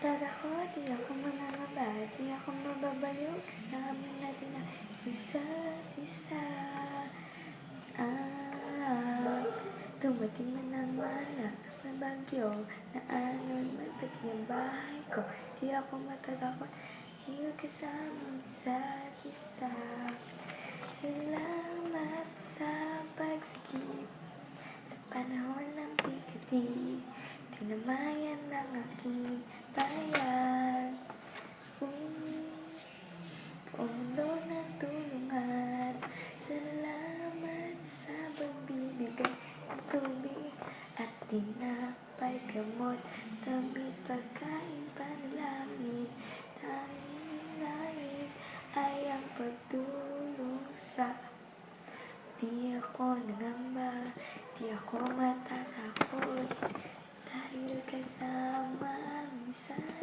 matatakot, di ako mangangamba, di ako mababaliw kasama natin ang isa't isa. Dumating man ang malakas na bagyo na anon man pati ang bahay ko. Di ako matatakot, di kasama ang isa't isa. Salamat sa pagsagip sa panahon ng bigati, tinamayan ng aking bayan. Buong mundo ng tulungan, salamat sa pagbibigay ng tubig at tinapay, gamot, damit, pagkain, panalangin. Tanging nais ay ang pagtulong sa di ako nangamba, di ako matatakot, dahil kasama ang isa.